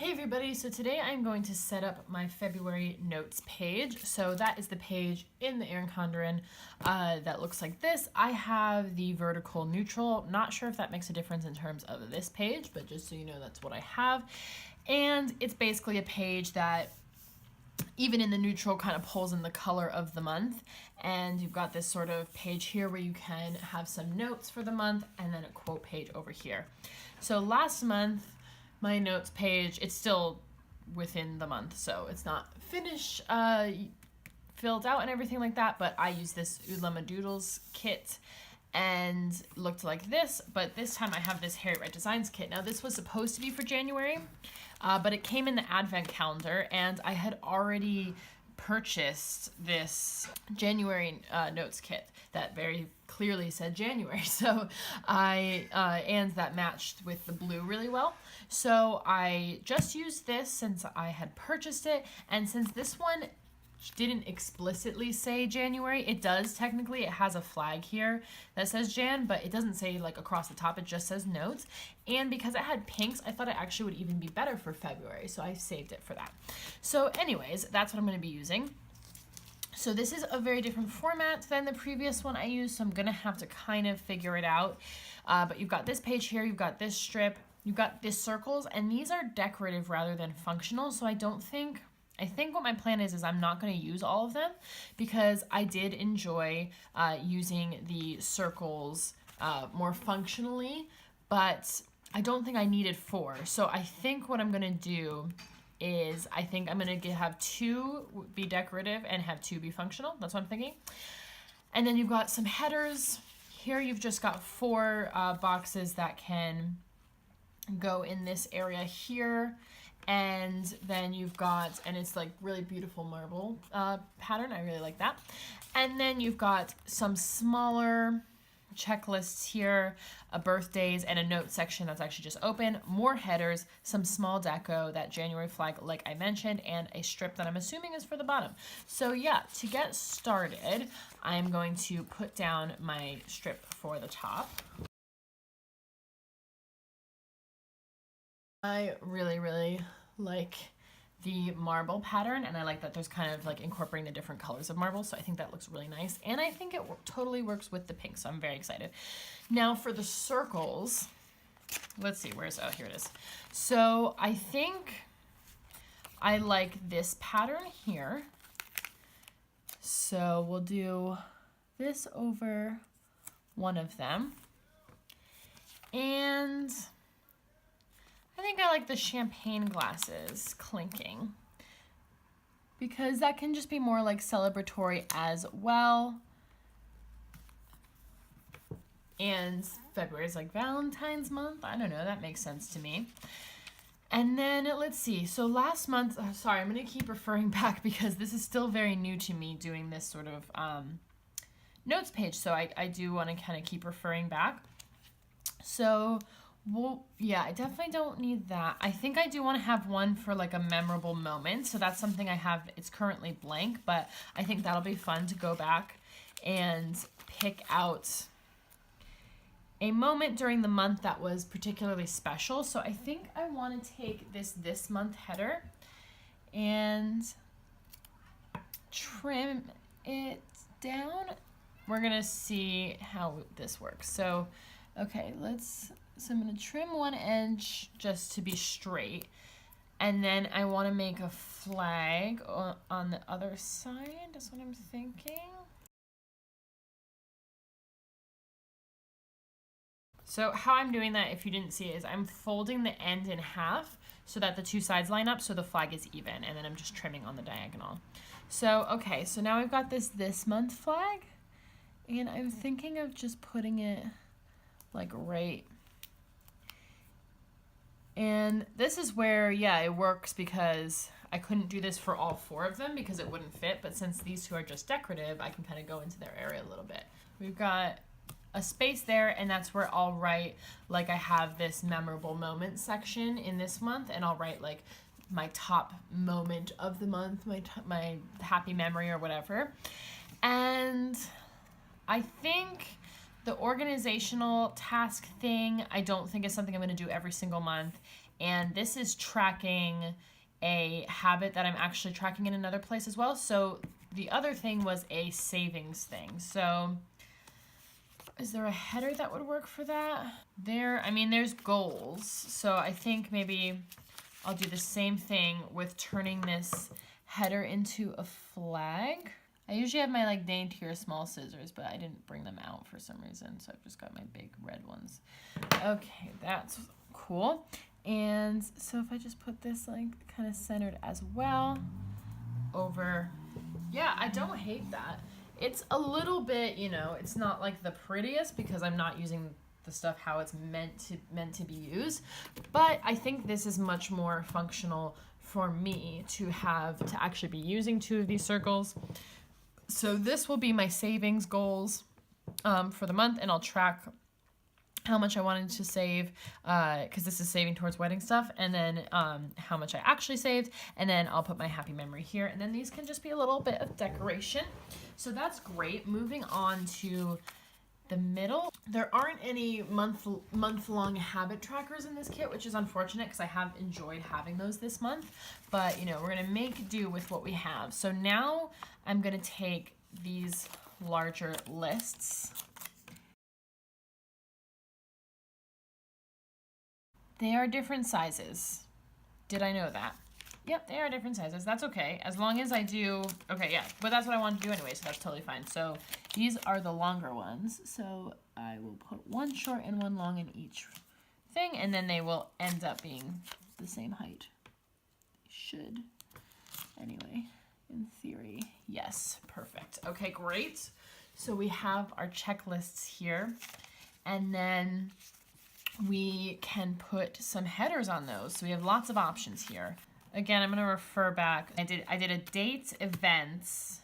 Hey everybody, so today I'm going to set up my February notes page. So that is the page in the Erin Condren that looks like this. I have the vertical neutral. Not sure if that makes a difference in terms of this page, but just so you know, that's what I have. And it's basically a page that even in the neutral kind of pulls in the color of the month. And you've got this sort of page here where you can have some notes for the month and then a quote page over here. So last month, my notes page, it's still within the month, so it's not finished, filled out and everything like that, but I use this Oodlema Doodles kit and looked like this, but this time I have this Harriet Red Designs kit. Now this was supposed to be for January, but it came in the advent calendar and I had already purchased this January notes kit that very clearly said January. So and that matched with the blue really well. So I just used this since I had purchased it. And since this one didn't explicitly say January, it does technically, it has a flag here that says Jan, but it doesn't say like across the top, it just says notes. And because it had pinks, I thought it actually would even be better for February, so I saved it for that. So anyways, that's what I'm going to be using. So this is a very different format than the previous one I used, so I'm going to have to kind of figure it out. But you've got this page here, you've got this strip, you've got these circles, and these are decorative rather than functional, so I think what my plan is I'm not going to use all of them because I did enjoy using the circles more functionally, but I don't think I needed 4. So I think what I'm going to do is I think I'm going to have 2 be decorative and have 2 be functional. That's what I'm thinking. And then you've got some headers. Here you've just got 4 boxes that can go in this area here. And then you've got, and it's like really beautiful marble pattern. I really like that. And then you've got some smaller checklists here, birthdays, and a note section that's actually just open, more headers, some small deco, that January flag like I mentioned, and a strip that I'm assuming is for the bottom. So yeah, to get started, I'm going to put down my strip for the top. I really like the marble pattern, and I like that there's kind of like incorporating the different colors of marble, so I think that looks really nice, and I think it totally works with the pink, so I'm very excited. Now for the circles, let's see, oh, here it is. So I think I like this pattern here, so we'll do this over one of them, and I think I like the champagne glasses clinking because that can just be more like celebratory as well. And February is like Valentine's month. I don't know, that makes sense to me. And then let's see, so last month, sorry, I'm going to keep referring back because this is still very new to me doing this sort of notes page. So I do want to kind of keep referring back. So well, yeah, I definitely don't need that. I think I do want to have one for like a memorable moment. So that's something I have. It's currently blank, but I think that'll be fun to go back and pick out a moment during the month that was particularly special. So I think I want to take this month header and trim it down. We're going to see how this works. So, okay, so I'm going to trim one edge just to be straight. And then I want to make a flag on the other side. That's what I'm thinking. So how I'm doing that, if you didn't see it, is I'm folding the end in half so that the 2 sides line up so the flag is even. And then I'm just trimming on the diagonal. So, okay, so now I've got this month flag. And I'm thinking of just putting it like right. And this is where, yeah, it works because I couldn't do this for all 4 of them because it wouldn't fit. But since these 2 are just decorative, I can kind of go into their area a little bit. We've got a space there, and that's where I'll write, like I have this memorable moment section in this month, and I'll write like my top moment of the month, my happy memory or whatever. And I think the organizational task thing, I don't think is something I'm going to do every single month. and this is tracking a habit that I'm actually tracking in another place as well. So the other thing was a savings thing. So is there a header that would work for that? I mean, there's goals. So I think maybe I'll do the same thing with turning this header into a flag. I usually have my like daintier small scissors, but I didn't bring them out for some reason. So I've just got my big red ones. Okay, that's cool. And so if I just put this like kind of centered as well over, yeah, I don't hate that. It's a little bit, you know, it's not like the prettiest because I'm not using the stuff how it's meant to be used, but I think this is much more functional for me to actually be using 2 of these circles. So this will be my savings goals for the month, and I'll track how much I wanted to save, because this is saving towards wedding stuff, and then how much I actually saved, and then I'll put my happy memory here, and then these can just be a little bit of decoration. So that's great. Moving on to the middle, there aren't any month-long habit trackers in this kit, which is unfortunate because I have enjoyed having those this month, but you know, we're gonna make do with what we have. So now I'm gonna take these larger lists. They are different sizes. Did I know that? Yep, they are different sizes. That's okay. As long as I do, okay, yeah, but that's what I want to do anyway, so that's totally fine. So these are the longer ones. So I will put one short and one long in each thing, and then they will end up being the same height. They should. Anyway, in theory, yes, perfect. Okay, great. So we have our checklists here, and then we can put some headers on those. So we have lots of options here. Again, I'm going to refer back. I did a dates, events,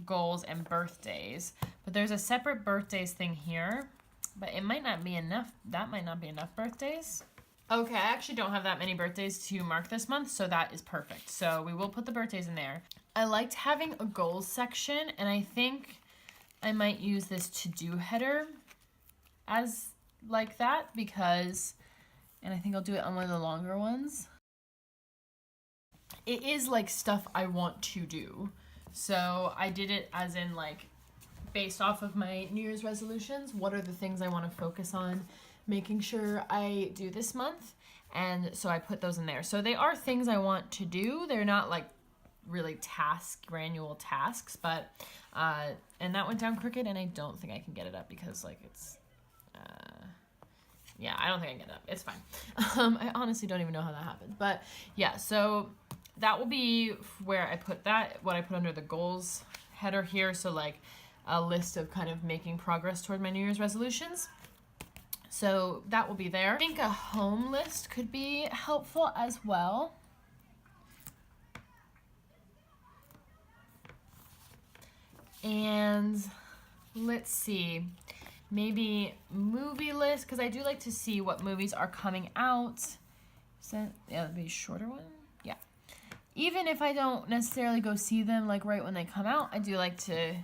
goals, and birthdays. But there's a separate birthdays thing here. But it might not be enough. That might not be enough birthdays. Okay, I actually don't have that many birthdays to mark this month, so that is perfect. So we will put the birthdays in there. I liked having a goals section, and I think I might use this to-do header as like that because, and I think I'll do it on one of the longer ones. It is like stuff I want to do. So I did it as in like based off of my New Year's resolutions. What are the things I want to focus on making sure I do this month? And so I put those in there. So they are things I want to do. They're not like really granular tasks, but and that went down crooked, and I don't think I can get it up because like it's yeah, I don't think I can get it up. It's fine. I honestly don't even know how that happened, but yeah, so that will be where I put that, what I put under the goals header here. So like a list of kind of making progress toward my New Year's resolutions. So that will be there. I think a home list could be helpful as well. And let's see, maybe movie list, because I do like to see what movies are coming out. Is that, yeah, that'd be a shorter one. Yeah. Even if I don't necessarily go see them like right when they come out, I do like to,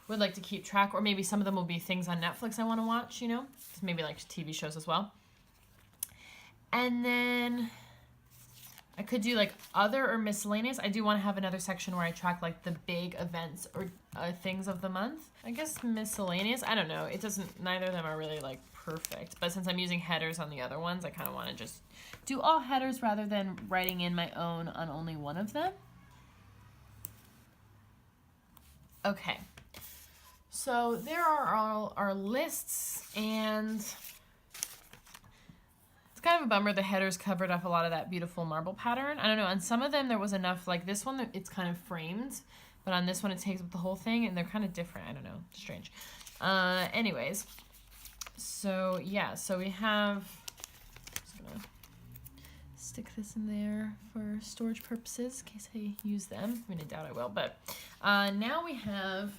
would like to keep track, or maybe some of them will be things on Netflix I want to watch, you know, maybe like TV shows as well. And then I could do like other or miscellaneous. I do want to have another section where I track like the big events or things of the month. I guess miscellaneous, I don't know. It doesn't, neither of them are really like perfect. But since I'm using headers on the other ones, I kind of want to just do all headers rather than writing in my own on only one of them. Okay. So there are all our lists, and it's kind of a bummer the headers covered up a lot of that beautiful marble pattern. I don't know, on some of them there was enough, like this one, it's kind of framed, but on this one it takes up the whole thing, and they're kind of different. I don't know, strange. Anyways, so yeah, so we have, just gonna stick this in there for storage purposes in case I use them. I mean, I doubt I will, but now we have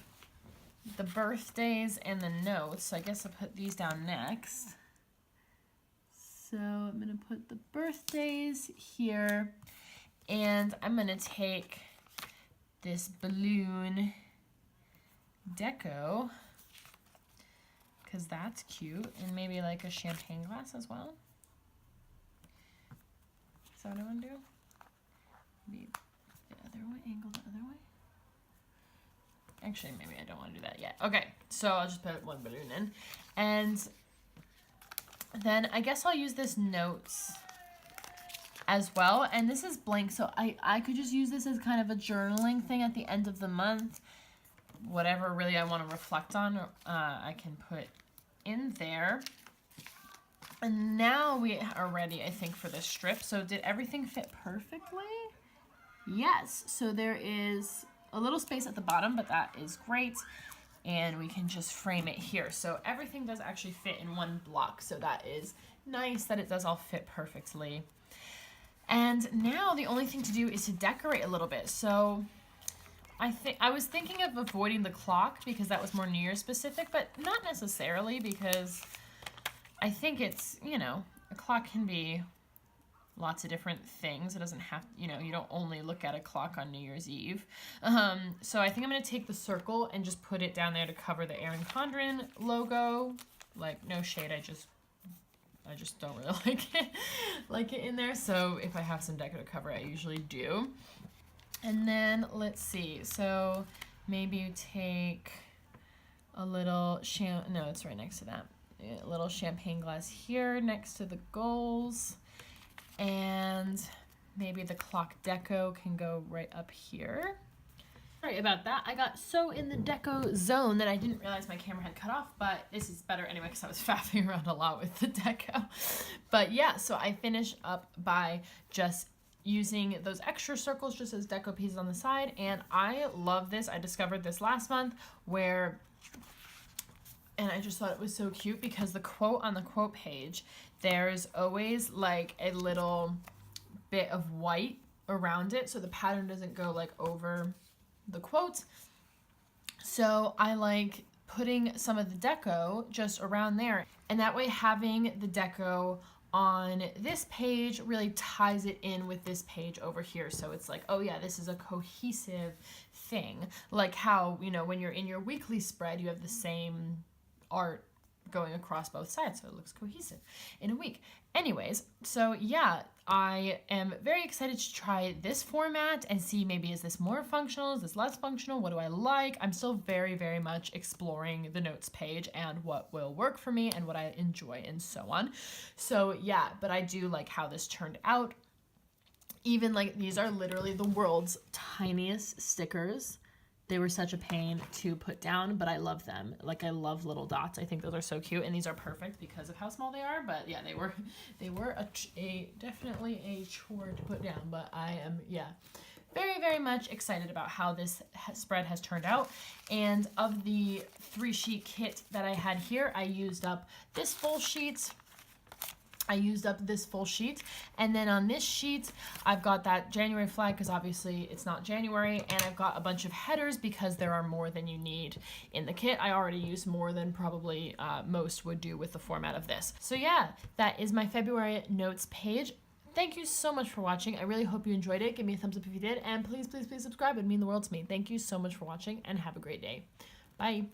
the birthdays and the notes. So I guess I'll put these down next. So I'm going to put the birthdays here, and I'm going to take this balloon deco because that's cute, and maybe like a champagne glass as well. that what I want to do? Maybe the other way, angle the other way. Actually, maybe I don't want to do that yet. Okay, so I'll just put one balloon in. And then I guess I'll use this notes as well. And this is blank, so I could just use this as kind of a journaling thing at the end of the month. Whatever really I want to reflect on, I can put in there. And now we are ready, I think, for this strip. So did everything fit perfectly? Yes, so there is a little space at the bottom, but that is great. And we can just frame it here. So everything does actually fit in one block. So that is nice that it does all fit perfectly. And now the only thing to do is to decorate a little bit. So I was thinking of avoiding the clock because that was more New Year's specific, but not necessarily, because I think it's, you know, a clock can be lots of different things. It doesn't have, you know, you don't only look at a clock on New Year's Eve. So I think I'm going to take the circle and just put it down there to cover the Erin Condren logo. Like, no shade, I just don't really like it in there. So if I have some deco to cover, I usually do. And then let's see. So maybe you take a little no, it's right next to that. A little champagne glass here next to the goals. And maybe the clock deco can go right up here. Sorry about that. I got so in the deco zone that I didn't realize my camera had cut off, but this is better anyway because I was faffing around a lot with the deco. But yeah, so I finish up by just using those extra circles just as deco pieces on the side, and I love this. I discovered this last month and I just thought it was so cute because the quote on the quote page, there's always like a little bit of white around it so the pattern doesn't go like over the quote. So I like putting some of the deco just around there, and that way having the deco on this page really ties it in with this page over here. So it's like, oh yeah, this is a cohesive thing. Like how, you know, when you're in your weekly spread, you have the same art going across both sides, so it looks cohesive in a week. Anyways, so yeah, I am very excited to try this format and see maybe is this more functional, is this less functional, what do I like? I'm still very, very much exploring the notes page and what will work for me and what I enjoy and so on. So yeah, but I do like how this turned out. Even like these are literally the world's tiniest stickers. They were such a pain to put down, but I love them. Like, I love little dots. I think those are so cute, and these are perfect because of how small they are. But yeah, they were definitely a chore to put down. But I am, yeah, very, very much excited about how this spread has turned out. And of the 3-sheet kit that I had here, I used up this full sheet. And then on this sheet I've got that January flag because obviously it's not January, and I've got a bunch of headers because there are more than you need in the kit. I already used more than probably most would do with the format of this. So yeah, that is my February notes page. Thank you so much for watching. I really hope you enjoyed it. Give me a thumbs up if you did, and please, please, please subscribe. It'd mean the world to me. Thank you so much for watching, and have a great day. Bye.